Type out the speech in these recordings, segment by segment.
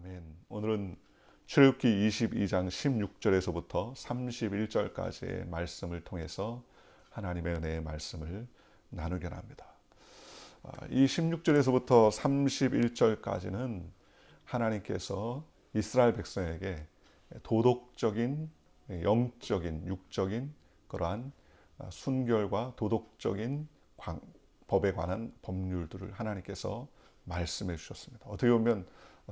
아멘. 오늘은 출애굽기 22장 16절에서부터 31절까지의 말씀을 통해서 하나님의 은혜의 말씀을 나누려 합니다. 이 16절에서부터 31절까지는 하나님께서 이스라엘 백성에게 도덕적인, 영적인, 육적인 그러한 순결과 도덕적인 법에 관한 법률들을 하나님께서 말씀해 주셨습니다. 어떻게 보면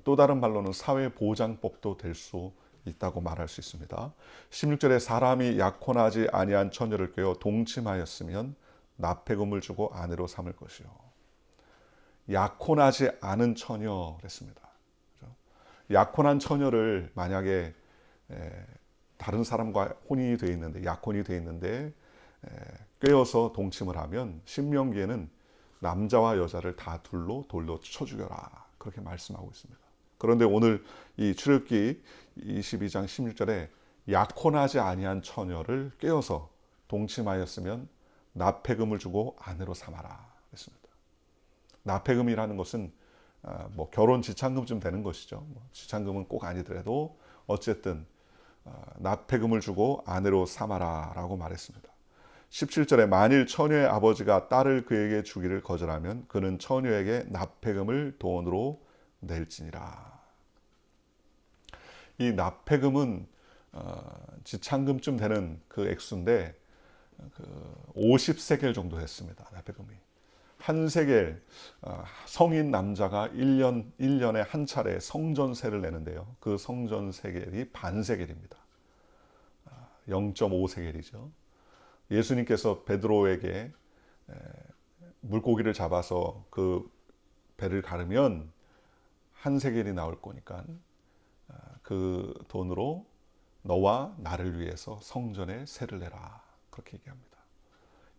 또 다른 말로는 사회보장법도 될 수 있다고 말할 수 있습니다. 16절에 사람이 약혼하지 아니한 처녀를 꾀어 동침하였으면 납폐금을 주고 아내로 삼을 것이요. 약혼하지 않은 처녀 그랬습니다. 약혼한 처녀를 만약에 다른 사람과 혼인이 되어 있는데 약혼이 되어 있는데 꾀어서 동침을 하면 신명기에는 남자와 여자를 다 돌로 쳐 죽여라 그렇게 말씀하고 있습니다. 그런데 오늘 이 출애굽기 22장 16절에 약혼하지 아니한 처녀를 꾀어서 동침하였으면 납폐금을 주고 아내로 삼아라 그랬습니다. 납폐금이라는 것은 뭐 결혼 지참금쯤 되는 것이죠. 지참금은 꼭 아니더라도 어쨌든 납폐금을 주고 아내로 삼아라 라고 말했습니다. 17절에 만일 처녀의 아버지가 딸을 그에게 주기를 거절하면 그는 처녀에게 납폐금을 돈으로 낼지니라. 이 납폐금은 지참금쯤 되는 그 액수인데 50세겔 정도 됐습니다. 납폐금이. 한 세겔, 성인 남자가 1년에 한 차례 성전세를 내는데요. 그 성전세겔이 반세겔입니다. 0.5세겔이죠. 예수님께서 베드로에게 물고기를 잡아서 그 배를 가르면 한 세겔이 나올 거니까 그 돈으로 너와 나를 위해서 성전에 세를 내라 그렇게 얘기합니다.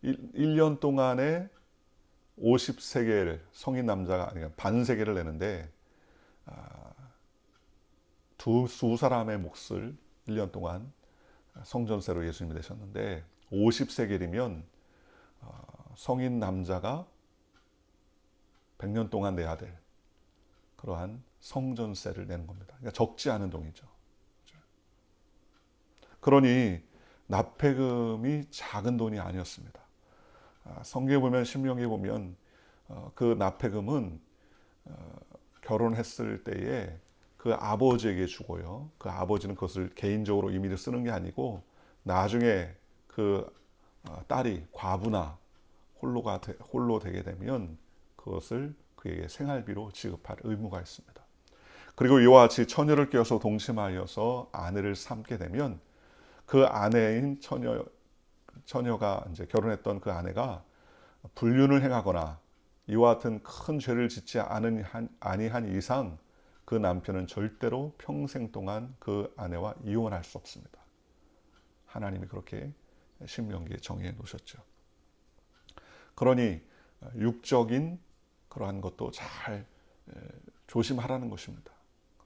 1년 동안에 50세겔 성인 남자가 아니라 반세겔을 내는데 두 사람의 몫을 1년 동안 성전세로 예수님이 내셨는데 50세겔이면 성인 남자가 100년 동안 내야 될 그러한 성전세를 내는 겁니다. 그러니까 적지 않은 돈이죠. 그러니 납폐금이 작은 돈이 아니었습니다. 성경에 보면 신명기에 보면 그 납폐금은 결혼했을 때에 그 아버지에게 주고요. 그 아버지는 그것을 개인적으로 임의로 쓰는 게 아니고 나중에 그 딸이 과부나 홀로 되게 되면 그것을 그에게 생활비로 지급할 의무가 있습니다. 그리고 이와 같이 처녀를 껴서 동침하여서 아내를 삼게 되면 그 아내인 처녀가 이제 결혼했던 그 아내가 불륜을 행하거나 이와 같은 큰 죄를 짓지 아니한 이상 그 남편은 절대로 평생 동안 그 아내와 이혼할 수 없습니다. 하나님이 그렇게 신명기에 정의해 놓으셨죠. 그러니 육적인 그러한 것도 잘 조심하라는 것입니다.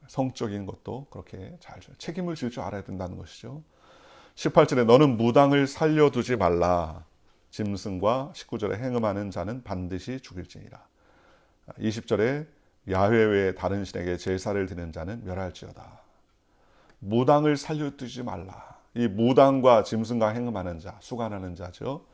성적인 것도 그렇게 잘 책임을 질 줄 알아야 된다는 것이죠. 18절에 너는 무당을 살려두지 말라. 짐승과 19절에 행음하는 자는 반드시 죽일지니라. 20절에 야훼 외에 다른 신에게 제사를 드리는 자는 멸할지어다. 무당을 살려두지 말라. 이 무당과 짐승과 행음하는 자, 수간하는 자죠.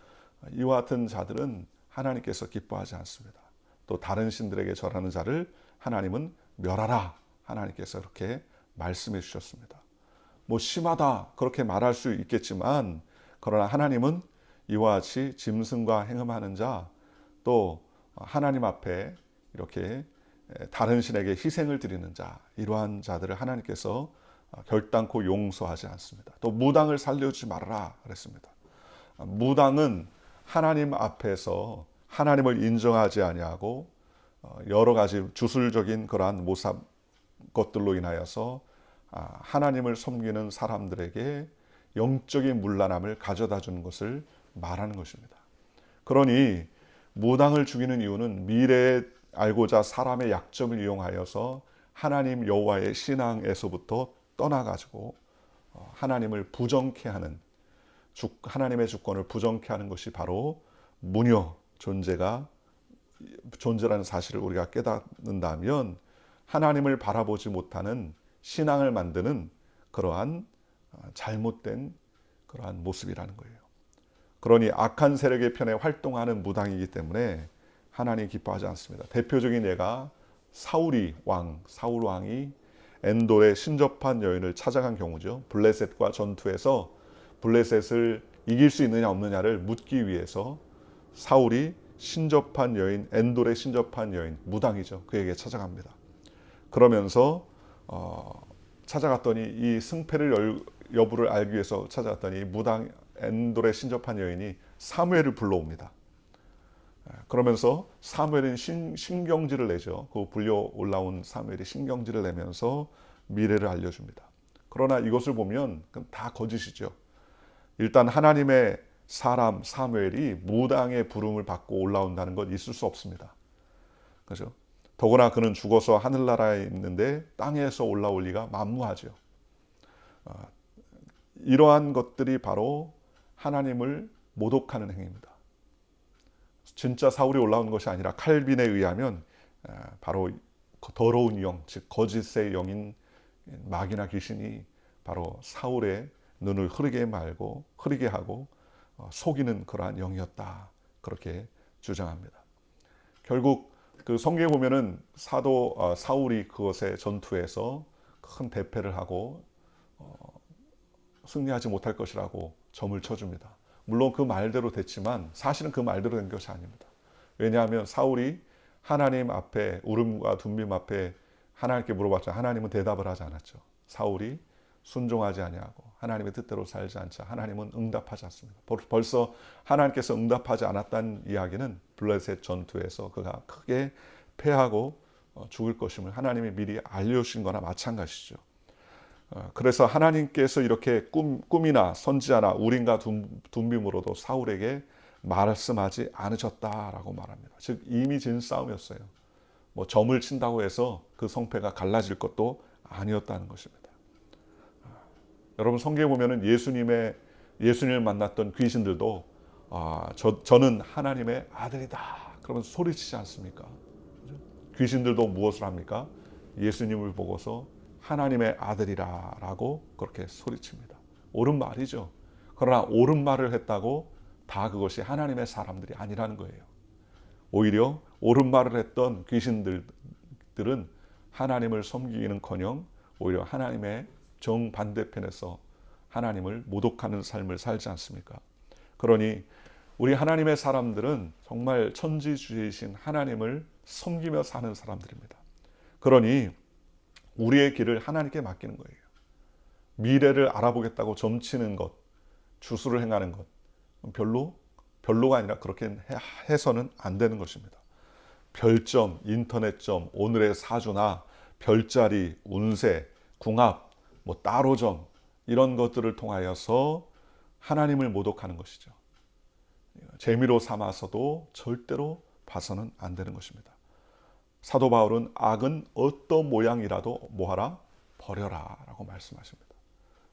이와 같은 자들은 하나님께서 기뻐하지 않습니다. 또 다른 신들에게 절하는 자를 하나님은 멸하라. 하나님께서 이렇게 말씀해 주셨습니다. 뭐 심하다 그렇게 말할 수 있겠지만 그러나 하나님은 이와 같이 짐승과 행음하는 자 또 하나님 앞에 이렇게 다른 신에게 희생을 드리는 자 이러한 자들을 하나님께서 결단코 용서하지 않습니다. 또 무당을 살려주지 말아라 그랬습니다. 무당은 하나님 앞에서 하나님을 인정하지 아니하고 여러 가지 주술적인 그러한 모습 것들로 인하여서 하나님을 섬기는 사람들에게 영적인 문란함을 가져다 주는 것을 말하는 것입니다. 그러니 무당을 죽이는 이유는 미래에 알고자 사람의 약점을 이용하여서 하나님 여호와의 신앙에서부터 떠나가지고 하나님을 부정케 하는 하나님의 주권을 부정케 하는 것이 바로 무녀 존재라는 사실을 우리가 깨닫는다면 하나님을 바라보지 못하는 신앙을 만드는 그러한 잘못된 그러한 모습이라는 거예요. 그러니 악한 세력의 편에 활동하는 무당이기 때문에 하나님 기뻐하지 않습니다. 대표적인 예가 사울 왕이 엔돌의 신접한 여인을 찾아간 경우죠. 블레셋과 전투에서 블레셋을 이길 수 있느냐 없느냐를 묻기 위해서 사울이 신접한 여인, 엔돌의 신접한 여인, 무당이죠. 그에게 찾아갑니다. 그러면서 찾아갔더니 이 승패를 여부를 알기 위해서 찾아갔더니 무당 엔돌의 신접한 여인이 사무엘을 불러옵니다. 그러면서 사무엘은 신경질을 내죠. 그 불려 올라온 사무엘이 신경질을 내면서 미래를 알려줍니다. 그러나 이것을 보면 다 거짓이죠. 일단 하나님의 사람 사무엘이 무당의 부름을 받고 올라온다는 건 있을 수 없습니다. 그렇죠? 더구나 그는 죽어서 하늘나라에 있는데 땅에서 올라올 리가 만무하죠. 이러한 것들이 바로 하나님을 모독하는 행위입니다. 진짜 사울이 올라온 것이 아니라 칼빈에 의하면 바로 더러운 영, 즉 거짓의 영인 마귀나 귀신이 바로 사울의 눈을 흐리게 하고 속이는 그러한 영이었다. 그렇게 주장합니다. 결국 그 성경에 보면은 사울이 그것의 전투에서 큰 대패를 하고 승리하지 못할 것이라고 점을 쳐줍니다. 물론 그 말대로 됐지만 사실은 그 말대로 된 것이 아닙니다. 왜냐하면 사울이 하나님 앞에 우름과 둠밈 앞에 하나님께 물어봤죠. 하나님은 대답을 하지 않았죠. 사울이 순종하지 아니하고 하나님의 뜻대로 살지 않자 하나님은 응답하지 않습니다. 벌써 하나님께서 응답하지 않았다는 이야기는 블레셋 전투에서 그가 크게 패하고 죽을 것임을 하나님이 미리 알려주신 거나 마찬가지죠. 그래서 하나님께서 이렇게 꿈이나 선지자나 우림과 둠밈으로도 사울에게 말씀하지 않으셨다라고 말합니다. 즉 이미 진 싸움이었어요. 뭐 점을 친다고 해서 그 성패가 갈라질 것도 아니었다는 것입니다. 여러분 성경에 보면은 예수님을 만났던 귀신들도 저는 하나님의 아들이다 그러면서 소리치지 않습니까? 귀신들도 무엇을 합니까? 예수님을 보고서 하나님의 아들이라라고 그렇게 소리칩니다. 옳은 말이죠. 그러나 옳은 말을 했다고 다 그것이 하나님의 사람들이 아니라는 거예요. 오히려 옳은 말을 했던 귀신들은 하나님을 섬기기는커녕 오히려 하나님의 정반대편에서 하나님을 모독하는 삶을 살지 않습니까? 그러니 우리 하나님의 사람들은 정말 천지주이신 하나님을 섬기며 사는 사람들입니다. 그러니 우리의 길을 하나님께 맡기는 거예요. 미래를 알아보겠다고 점치는 것, 주술을 행하는 것 별로가 아니라 그렇게 해서는 안 되는 것입니다. 별점, 인터넷점, 오늘의 사주나 별자리, 운세, 궁합, 따로점 이런 것들을 통하여서 하나님을 모독하는 것이죠. 재미로 삼아서도 절대로 봐서는 안 되는 것입니다. 사도 바울은 악은 어떤 모양이라도 뭐하라? 버려라 라고 말씀하십니다.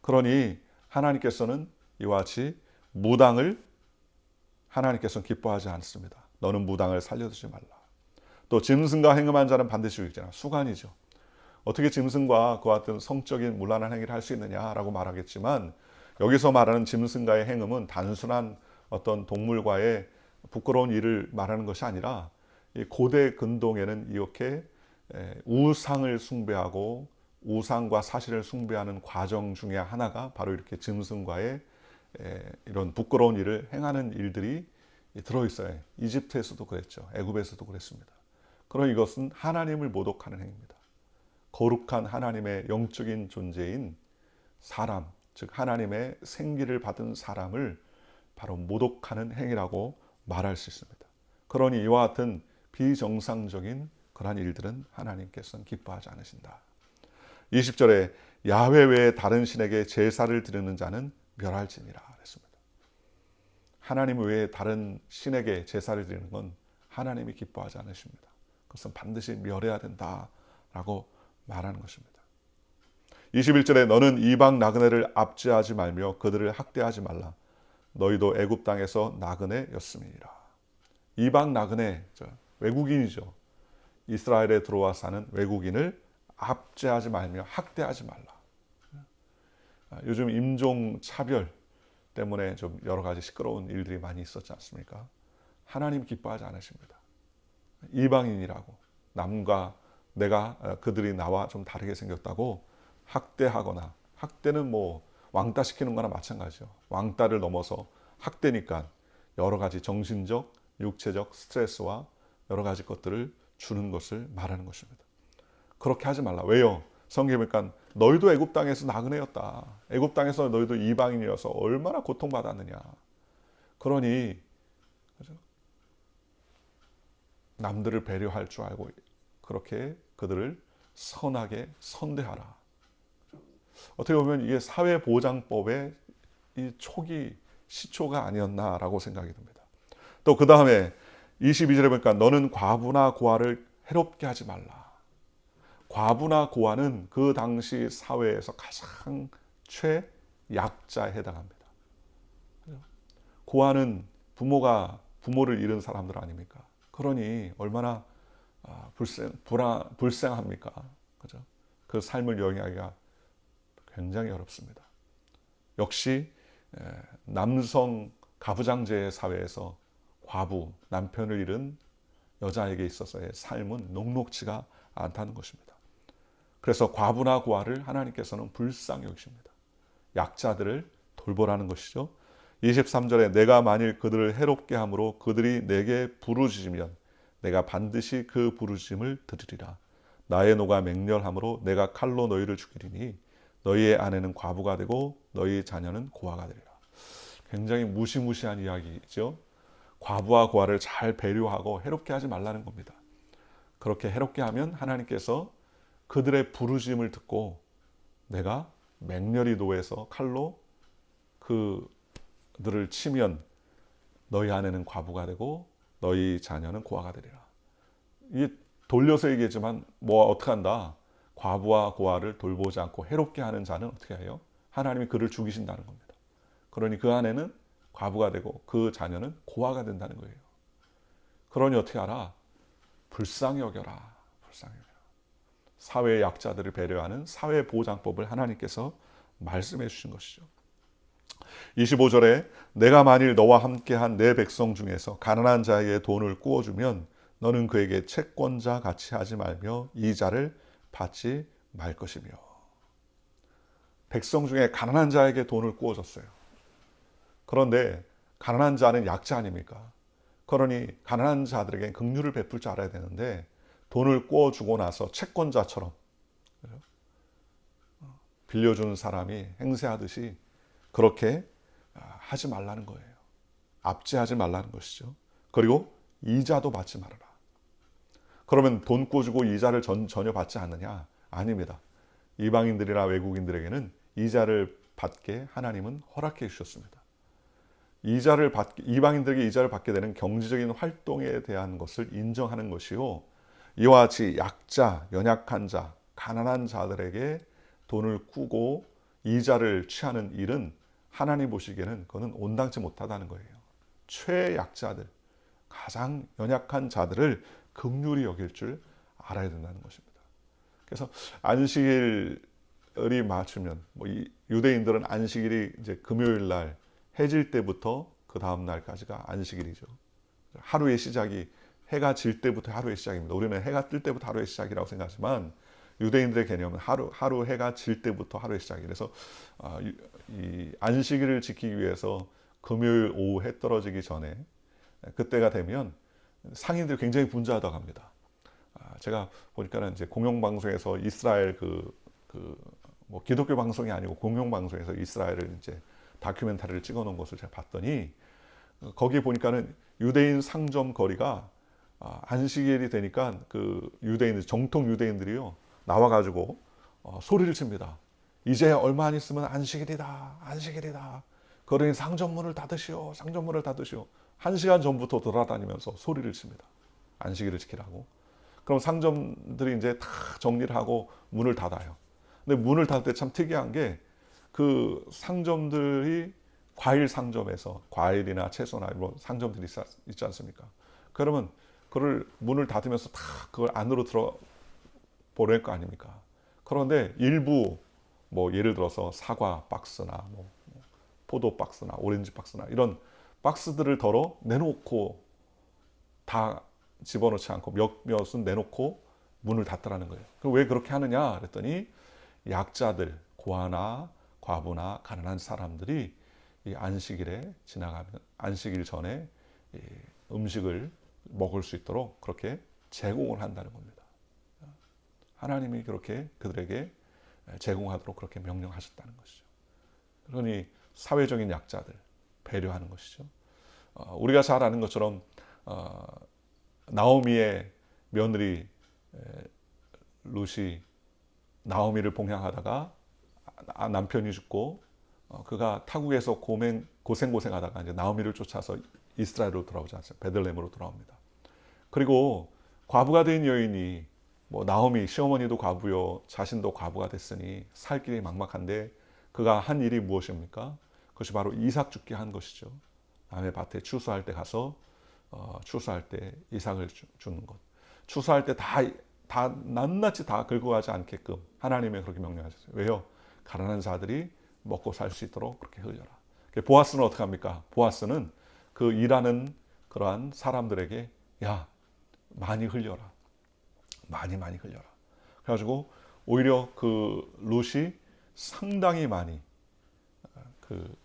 그러니 하나님께서는 이와 같이 무당을 하나님께서는 기뻐하지 않습니다. 너는 무당을 살려두지 말라. 또 짐승과 행음한 자는 반드시 죽이잖아. 수간이죠. 어떻게 짐승과 그와 같은 성적인 문란한 행위를 할 수 있느냐라고 말하겠지만 여기서 말하는 짐승과의 행음은 단순한 어떤 동물과의 부끄러운 일을 말하는 것이 아니라 고대 근동에는 이렇게 우상을 숭배하고 우상과 사실을 숭배하는 과정 중에 하나가 바로 이렇게 짐승과의 이런 부끄러운 일을 행하는 일들이 들어있어요. 이집트에서도 그랬죠. 애굽에서도 그랬습니다. 그럼 이것은 하나님을 모독하는 행위입니다. 거룩한 하나님의 영적인 존재인 사람, 즉 하나님의 생기를 받은 사람을 바로 모독하는 행위라고 말할 수 있습니다. 그러니 이와 같은 비정상적인 그러한 일들은 하나님께서는 기뻐하지 않으신다. 20절에 야훼 외에 다른 신에게 제사를 드리는 자는 멸할지니라 그랬습니다. 하나님 외에 다른 신에게 제사를 드리는 건 하나님이 기뻐하지 않으십니다. 그것은 반드시 멸해야 된다라고 말하는 것입니다. 21절에 너는 이방 나그네를 압제하지 말며 그들을 학대하지 말라. 너희도 애굽 땅에서 나그네였음이니라. 이방 나그네, 외국인이죠. 이스라엘에 들어와 사는 외국인을 압제하지 말며 학대하지 말라. 요즘 인종 차별 때문에 좀 여러 가지 시끄러운 일들이 많이 있었지 않습니까? 하나님 기뻐하지 않으십니다. 이방인이라고 남과 그들이 나와 좀 다르게 생겼다고 학대하거나, 학대는 뭐 왕따 시키는 거나 마찬가지죠. 왕따를 넘어서 학대니까 여러 가지 정신적, 육체적 스트레스와 여러 가지 것들을 주는 것을 말하는 것입니다. 그렇게 하지 말라. 왜요? 성경에 보니까 너희도 애굽 땅에서 나그네였다. 애굽 땅에서 너희도 이방인이어서 얼마나 고통받았느냐. 그러니 남들을 배려할 줄 알고 그렇게 그들을 선하게 선대하라. 어떻게 보면 이게 사회보장법의 이 초기 시초가 아니었나라고 생각이 듭니다. 또 그 다음에 22절에 보니까 너는 과부나 고아를 해롭게 하지 말라. 과부나 고아는 그 당시 사회에서 가장 최약자에 해당합니다. 고아는 부모를 잃은 사람들 아닙니까? 그러니 얼마나 불쌍합니까? 그죠? 그 삶을 영위하기가 굉장히 어렵습니다. 역시 남성 가부장제 사회에서 과부, 남편을 잃은 여자에게 있어서의 삶은 녹록지가 않다는 것입니다. 그래서 과부나 고아를 하나님께서는 불쌍히 여기십니다. 약자들을 돌보라는 것이죠. 23절에 내가 만일 그들을 해롭게 함으로 그들이 내게 부르짖으면 내가 반드시 그 부르짖음을 들으리라. 나의 노가 맹렬함으로 내가 칼로 너희를 죽이리니 너희의 아내는 과부가 되고 너희 자녀는 고아가 되리라. 굉장히 무시무시한 이야기죠. 과부와 고아를 잘 배려하고 해롭게 하지 말라는 겁니다. 그렇게 해롭게 하면 하나님께서 그들의 부르짖음을 듣고 내가 맹렬히 노해서 칼로 그들을 치면 너희 아내는 과부가 되고 너희 자녀는 고아가 되리라. 이게 돌려서 얘기했지만 뭐 어떻게 한다? 과부와 고아를 돌보지 않고 해롭게 하는 자는 어떻게 해요? 하나님이 그를 죽이신다는 겁니다. 그러니 그 아내는 과부가 되고 그 자녀는 고아가 된다는 거예요. 그러니 어떻게 하라? 불쌍히 여겨라. 불쌍히 여겨라. 사회의 약자들을 배려하는 사회보장법을 하나님께서 말씀해 주신 것이죠. 25절에 내가 만일 너와 함께한 내 백성 중에서 가난한 자에게 돈을 꾸어주면 너는 그에게 채권자 같이 하지 말며 이자를 받지 말 것이며. 백성 중에 가난한 자에게 돈을 꾸어줬어요. 그런데 가난한 자는 약자 아닙니까? 그러니 가난한 자들에게 긍휼을 베풀 줄 알아야 되는데 돈을 꾸어주고 나서 채권자처럼 빌려준 사람이 행세하듯이 그렇게 하지 말라는 거예요. 압제하지 말라는 것이죠. 그리고 이자도 받지 말아라. 그러면 돈 꾸어주고 이자를 전혀 받지 않느냐? 아닙니다. 이방인들이나 외국인들에게는 이자를 받게 하나님은 허락해 주셨습니다. 이방인들에게 이자를 받게 되는 경제적인 활동에 대한 것을 인정하는 것이요. 이와 같이 약자, 연약한 자, 가난한 자들에게 돈을 꾸고 이자를 취하는 일은 하나님 보시기에는 그거는 온당치 못하다는 거예요. 최약자들, 가장 연약한 자들을 긍휼히 여길 줄 알아야 된다는 것입니다. 그래서 안식일이 맞추면 유대인들은 안식일이 이제 금요일 날 해질 때부터 그 다음 날까지가 안식일이죠. 하루의 시작이 해가 질 때부터 하루의 시작입니다. 우리는 해가 뜰 때부터 하루의 시작이라고 생각하지만 유대인들의 개념은 하루 해가 질 때부터 하루의 시작이에요. 그래서 이 안식일을 지키기 위해서 금요일 오후 해 떨어지기 전에 그때가 되면 상인들이 굉장히 분주하다고 합니다. 제가 보니까는 이제 공영방송에서 이스라엘 뭐 기독교 방송이 아니고 공영방송에서 이스라엘을 이제 다큐멘터리를 찍어놓은 것을 제가 봤더니 거기 보니까는 유대인 상점 거리가 안식일이 되니까 그 정통 유대인들이요 나와가지고 소리를 칩니다. 이제 얼마 안 있으면 안식일이다, 안식일이다. 그러니 상점문을 닫으시오, 상점문을 닫으시오. 1시간 전부터 돌아다니면서 소리를 칩니다. 안식일을 지키라고. 그럼 상점들이 이제 다 정리를 하고 문을 닫아요. 근데 문을 닫을 때 참 특이한 게 그 상점들이 과일 상점에서 과일이나 채소나 이런 상점들이 있지 않습니까? 그러면 그걸 문을 닫으면서 다 그걸 안으로 들어 보낼 거 아닙니까? 그런데 일부 뭐 예를 들어서 사과 박스나 뭐 포도 박스나 오렌지 박스나 이런 박스들을 덜어 내놓고 다 집어넣지 않고 몇몇은 내놓고 문을 닫더라는 거예요. 그럼 왜 그렇게 하느냐 그랬더니 약자들, 고아나 과부나 가난한 사람들이 이 안식일에 지나가면 안식일 전에 이 음식을 먹을 수 있도록 그렇게 제공을 한다는 겁니다. 하나님이 그렇게 그들에게 제공하도록 그렇게 명령하셨다는 것이죠. 그러니 사회적인 약자들 배려하는 것이죠. 우리가 잘 아는 것처럼 나오미의 며느리 룻이 나오미를 봉양하다가 남편이 죽고 그가 타국에서 고생하다가 이제 나오미를 쫓아서 이스라엘로 돌아오지 않습니까? 베들레헴으로 돌아옵니다. 그리고 과부가 된 여인이 뭐 나오미 시어머니도 과부요 자신도 과부가 됐으니 살 길이 막막한데 그가 한 일이 무엇입니까? 그것이 바로 이삭 죽게 한 것이죠. 남의 밭에 추수할 때 가서 추수할 때 이삭을 주는 것. 추수할 때 다 낱낱이 다 긁고 가지 않게끔 하나님이 그렇게 명령하셨어요. 왜요? 가난한 자들이 먹고 살 수 있도록 그렇게 흘려라. 보아스는 어떻게 합니까? 보아스는 그 일하는 그러한 사람들에게 야 많이 흘려라. 많이 흘려라. 그래가지고 오히려 그 룻이 상당히 많이 그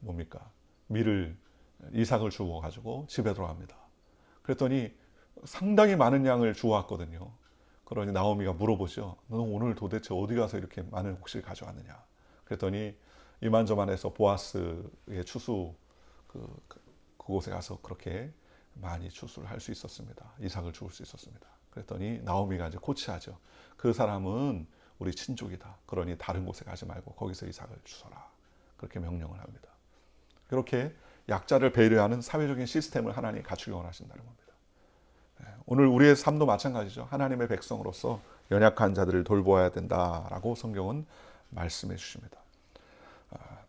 뭡니까? 이삭을 주워 가지고 집에 돌아갑니다. 그랬더니 상당히 많은 양을 주워왔거든요. 그러니 나오미가 물어보죠. 너 오늘 도대체 어디 가서 이렇게 많은 곡식을 가져왔느냐? 그랬더니 이만저만해서 보아스의 추수 그곳에 가서 그렇게 많이 추수를 할 수 있었습니다. 이삭을 주울 수 있었습니다. 그랬더니 나오미가 이제 코치하죠. 그 사람은 우리 친족이다. 그러니 다른 곳에 가지 말고 거기서 이삭을 주서라. 그렇게 명령을 합니다. 그렇게 약자를 배려하는 사회적인 시스템을 하나님이 갖추기 원하신다는 겁니다. 오늘 우리의 삶도 마찬가지죠. 하나님의 백성으로서 연약한 자들을 돌보아야 된다라고 성경은 말씀해 주십니다.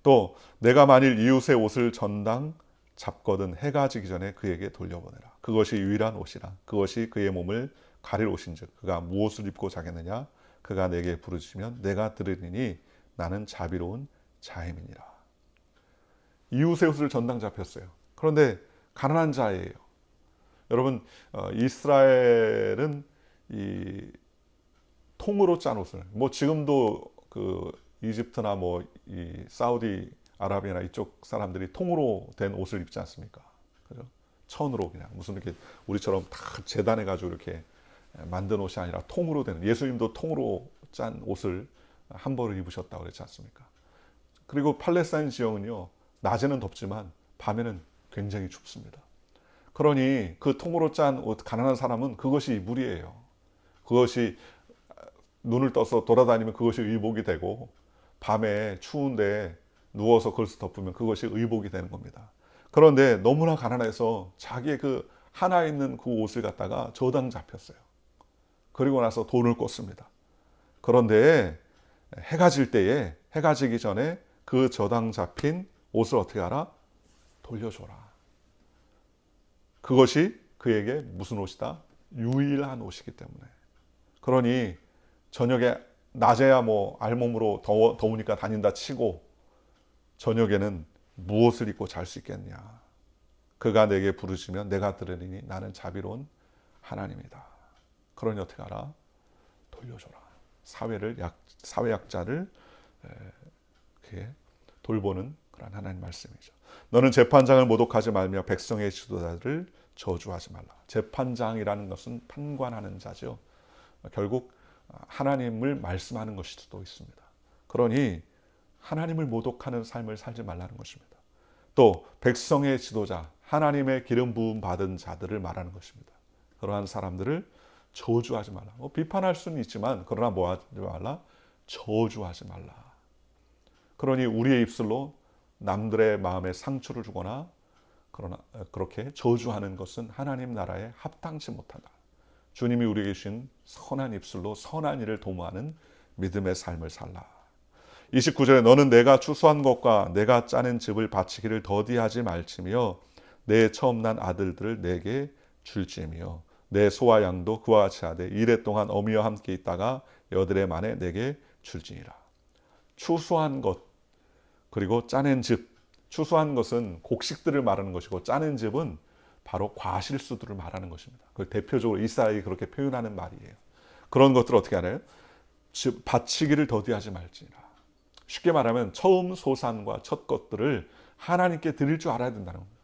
또 내가 만일 이웃의 옷을 전당 잡거든 해가 지기 전에 그에게 돌려보내라. 그것이 유일한 옷이라. 그것이 그의 몸을 가릴 옷인즉 그가 무엇을 입고 자겠느냐. 그가 내게 부르짖으면 내가 들으리니 나는 자비로운 자임이니라. 이웃의 옷을 전당 잡혔어요. 그런데 가난한 자예요. 여러분 이스라엘은 이 통으로 짠 옷을 뭐 지금도 그 이집트나 뭐 이 사우디 아라비아나 이쪽 사람들이 통으로 된 옷을 입지 않습니까? 그죠? 천으로 그냥 무슨 이렇게 우리처럼 다 재단해 가지고 이렇게 만든 옷이 아니라 통으로 된 예수님도 통으로 짠 옷을 한 벌을 입으셨다고 그랬지 않습니까? 그리고 팔레스타인 지역은요 낮에는 덥지만 밤에는 굉장히 춥습니다. 그러니 그 통으로 짠 옷 가난한 사람은 그것이 이불이에요. 그것이 눈을 떠서 돌아다니면 그것이 의복이 되고 밤에 추운데 누워서 그것을 덮으면 그것이 의복이 되는 겁니다. 그런데 너무나 가난해서 자기의 그 하나 있는 그 옷을 갖다가 저당 잡혔어요. 그리고 나서 돈을 꿨습니다. 그런데 해가 지기 전에 그 저당 잡힌 옷을 어떻게 하라? 돌려줘라. 그것이 그에게 무슨 옷이다? 유일한 옷이기 때문에. 그러니 저녁에 낮에야 뭐 알몸으로 더우니까 다닌다 치고 저녁에는 무엇을 입고 잘 수 있겠냐. 그가 내게 부르시면 내가 들으리니 나는 자비로운 하나님이다. 그러니 어떻게 하라? 돌려줘라. 사회 약자를 돌보는 그런 하나님 말씀이죠. 너는 재판장을 모독하지 말며 백성의 지도자들을 저주하지 말라. 재판장이라는 것은 판관하는 자죠. 결국 하나님을 말씀하는 것일 수도 있습니다. 그러니 하나님을 모독하는 삶을 살지 말라는 것입니다. 또 백성의 지도자, 하나님의 기름 부음 받은 자들을 말하는 것입니다. 그러한 사람들을 저주하지 말라. 비판할 수는 있지만 그러나 뭐 하지 말라? 저주하지 말라. 그러니 우리의 입술로 남들의 마음에 상처를 주거나 그렇게 저주하는 것은 하나님 나라에 합당치 못하다. 주님이 우리에게 주신 선한 입술로 선한 일을 도모하는 믿음의 삶을 살라. 29절에 너는 내가 추수한 것과 내가 짜낸 즙을 바치기를 더디하지 말지며 내 처음 난 아들들을 내게 줄지며 내 소와 양도 그와 같이 하되 이레 동안 어미와 함께 있다가 여드레 만에 내게 줄지니라. 추수한 것 그리고 짜낸 즙. 추수한 것은 곡식들을 말하는 것이고 짜낸 즙은 바로 과실수들을 말하는 것입니다. 그 대표적으로 이사야가 그렇게 표현하는 말이에요. 그런 것들을 어떻게 하나요? 즉 바치기를 더디하지 말지니라. 쉽게 말하면 처음 소산과 첫 것들을 하나님께 드릴 줄 알아야 된다는 겁니다.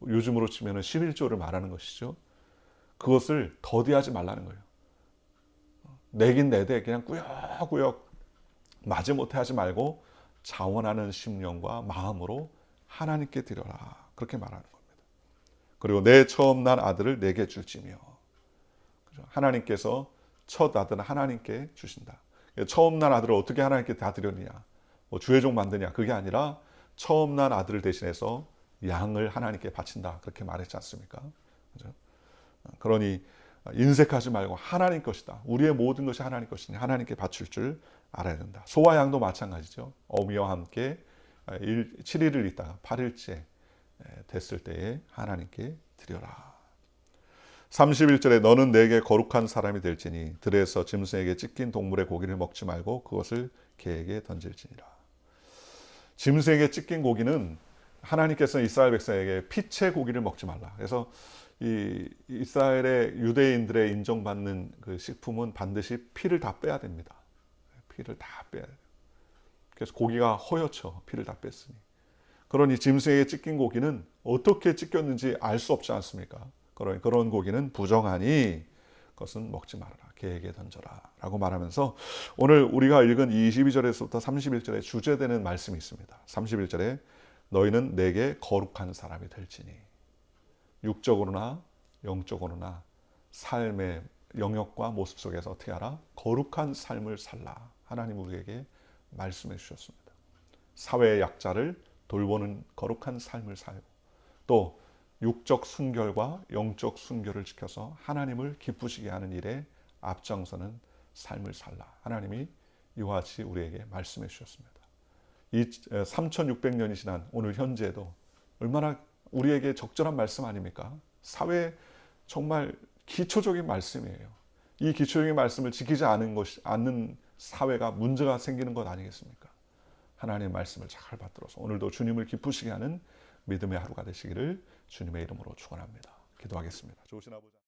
요즘으로 치면 11조를 말하는 것이죠. 그것을 더디하지 말라는 거예요. 내긴 내되 그냥 꾸역꾸역 마지못해 하지 말고 자원하는 심령과 마음으로 하나님께 드려라. 그렇게 말하는 겁니다. 그리고 내 처음 난 아들을 내게 줄지며. 하나님께서 첫 아들은 하나님께 주신다. 처음 난 아들을 어떻게 하나님께 다 드렸느냐. 뭐 주의종 만드냐. 그게 아니라 처음 난 아들을 대신해서 양을 하나님께 바친다. 그렇게 말했지 않습니까? 그렇죠? 그러니 인색하지 말고 하나님 것이다. 우리의 모든 것이 하나님 것이니 하나님께 바칠 줄 알아야 된다. 소와 양도 마찬가지죠. 어미와 함께 7일을 있다가 8일째 됐을 때에 하나님께 드려라. 31절에 너는 내게 거룩한 사람이 될지니 들에서 짐승에게 찢긴 동물의 고기를 먹지 말고 그것을 개에게 던질지니라. 짐승에게 찢긴 고기는 하나님께서 이스라엘 백성에게 피채 고기를 먹지 말라. 그래서 이 이스라엘의 유대인들의 인정받는 그 식품은 반드시 피를 다 빼야 됩니다. 피를 다 빼야 돼요. 그래서 고기가 허옇죠. 피를 다 뺐으니. 그러니 짐승에게 찢긴 고기는 어떻게 찢겼는지 알 수 없지 않습니까? 그런 고기는 부정하니 그것은 먹지 말아라. 개에게 던져라. 라고 말하면서 오늘 우리가 읽은 22절에서부터 31절에 주제되는 말씀이 있습니다. 31절에 너희는 내게 거룩한 사람이 될지니 육적으로나 영적으로나 삶의 영역과 모습 속에서 어떻게 하라? 거룩한 삶을 살라. 하나님 우리에게 말씀해 주셨습니다. 사회의 약자를 돌보는 거룩한 삶을 살고 또 육적 순결과 영적 순결을 지켜서 하나님을 기쁘시게 하는 일에 앞장서는 삶을 살라. 하나님이 이와 같이 우리에게 말씀해 주셨습니다. 이 3600년이 지난 오늘 현재에도 얼마나 우리에게 적절한 말씀 아닙니까? 사회에 정말 기초적인 말씀이에요. 이 기초적인 말씀을 지키지 않는 사회가 문제가 생기는 것 아니겠습니까? 하나님의 말씀을 잘 받들어서 오늘도 주님을 기쁘시게 하는 믿음의 하루가 되시기를 주님의 이름으로 축원합니다. 기도하겠습니다. 좋으신 아버지.